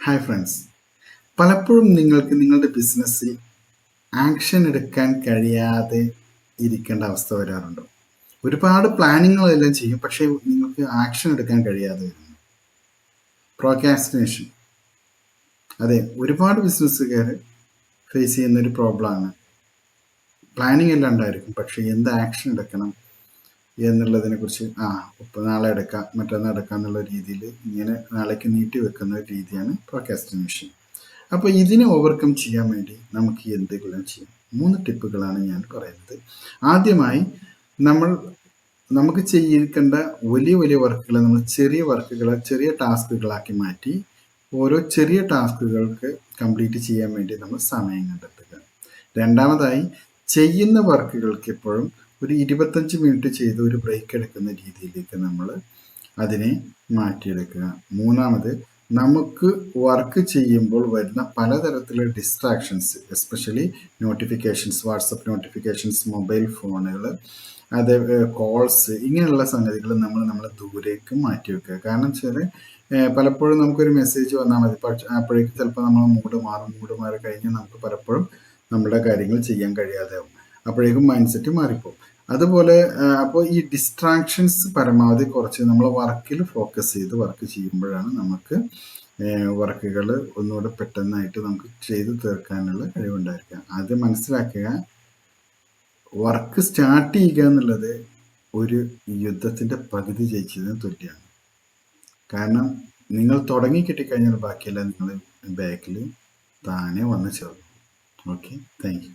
Hi friends, പലപ്പോഴും നിങ്ങൾക്ക് നിങ്ങളുടെ ബിസിനസ്സിൽ ആക്ഷൻ എടുക്കാൻ കഴിയാതെ ഇരിക്കേണ്ട അവസ്ഥ വരാറുണ്ടോ? ഒരുപാട് പ്ലാനിങ്ങുകളെല്ലാം ചെയ്യും, പക്ഷേ നിങ്ങൾക്ക് ആക്ഷൻ എടുക്കാൻ കഴിയാതെ വരുന്നു. പ്രോക്രാസ്റ്റിനേഷൻ. അതെ, ഒരുപാട് ബിസിനസ്സുകാർ ഫേസ് ചെയ്യുന്ന ഒരു പ്രോബ്ലമാണ്. പ്ലാനിങ് എല്ലാം ഉണ്ടായിരിക്കും, പക്ഷേ എന്ത് ആക്ഷൻ എടുക്കണം എന്നുള്ളതിനെ കുറിച്ച് ഇപ്പോൾ നാളെ എടുക്കാം, മറ്റന്നാൾ എടുക്കാം എന്നുള്ള രീതിയിൽ ഇങ്ങനെ നാളേക്ക് നീട്ടി വെക്കുന്ന ഒരു രീതിയാണ് പ്രോക്രാസ്റ്റിനേഷൻ. അപ്പോൾ ഇതിനെ ഓവർകം ചെയ്യാൻ വേണ്ടി നമുക്ക് എന്തെങ്കിലും ചെയ്യാം. 3 ടിപ്പുകളാണ് ഞാൻ പറയുന്നത്. ആദ്യമായി നമുക്ക് ചെയ്യിക്കേണ്ട വലിയ വലിയ വർക്കുകളെ നമ്മൾ ചെറിയ ടാസ്കുകളാക്കി മാറ്റി ഓരോ ചെറിയ ടാസ്കുകൾക്ക് കംപ്ലീറ്റ് ചെയ്യാൻ വേണ്ടി നമ്മൾ സമയം കണ്ടെത്തുക. രണ്ടാമതായി, ചെയ്യുന്ന വർക്കുകൾക്ക് എപ്പോഴും ഒരു 25 മിനിറ്റ് ചെയ്ത് ഒരു ബ്രേക്ക് എടുക്കുന്ന രീതിയിലേക്ക് നമ്മൾ അതിനെ മാറ്റിയെടുക്കുക. മൂന്നാമത്, നമുക്ക് വർക്ക് ചെയ്യുമ്പോൾ വരുന്ന പലതരത്തിലുള്ള distractions, especially notifications, WhatsApp notifications, mobile ഫോണുകൾ, അത് കോൾസ്, ഇങ്ങനെയുള്ള സംഗതികൾ നമ്മൾ ദൂരേക്ക് മാറ്റി വെക്കുക. കാരണം വെച്ചാൽ പലപ്പോഴും നമുക്കൊരു മെസ്സേജ് വന്നാൽ മതി, പക്ഷേ അപ്പോഴേക്കും ചിലപ്പോൾ നമ്മൾ മൂഡ് മാറി കഴിഞ്ഞാൽ നമുക്ക് പലപ്പോഴും നമ്മുടെ കാര്യങ്ങൾ ചെയ്യാൻ കഴിയാതെ ആവും. അപ്പോഴേക്കും മൈൻഡ് സെറ്റ് മാറിപ്പോകും. അതുപോലെ അപ്പോൾ ഈ ഡിസ്ട്രാക്ഷൻസ് പരമാവധി കുറച്ച് നമ്മൾ വർക്കിൽ ഫോക്കസ് ചെയ്ത് വർക്ക് ചെയ്യുമ്പോഴാണ് നമുക്ക് വർക്കുകൾ ഒന്നുകൂടെ പെട്ടെന്നായിട്ട് നമുക്ക് ചെയ്ത് തീർക്കാനുള്ള കഴിവുണ്ടായിരിക്കുക. അത് മനസ്സിലാക്കുക. വർക്ക് സ്റ്റാർട്ട് ചെയ്യുക എന്നുള്ളത് ഒരു യുദ്ധത്തിൻ്റെ പകുതി ജയിച്ചതിന് തുല്യമാണ്. കാരണം നിങ്ങൾ തുടങ്ങി കിട്ടിക്കഴിഞ്ഞാൽ ബാക്കിയെല്ലാം നിങ്ങൾ ബാക്കിൽ താനെ വന്ന് ചേർന്നു. Okay, thank you.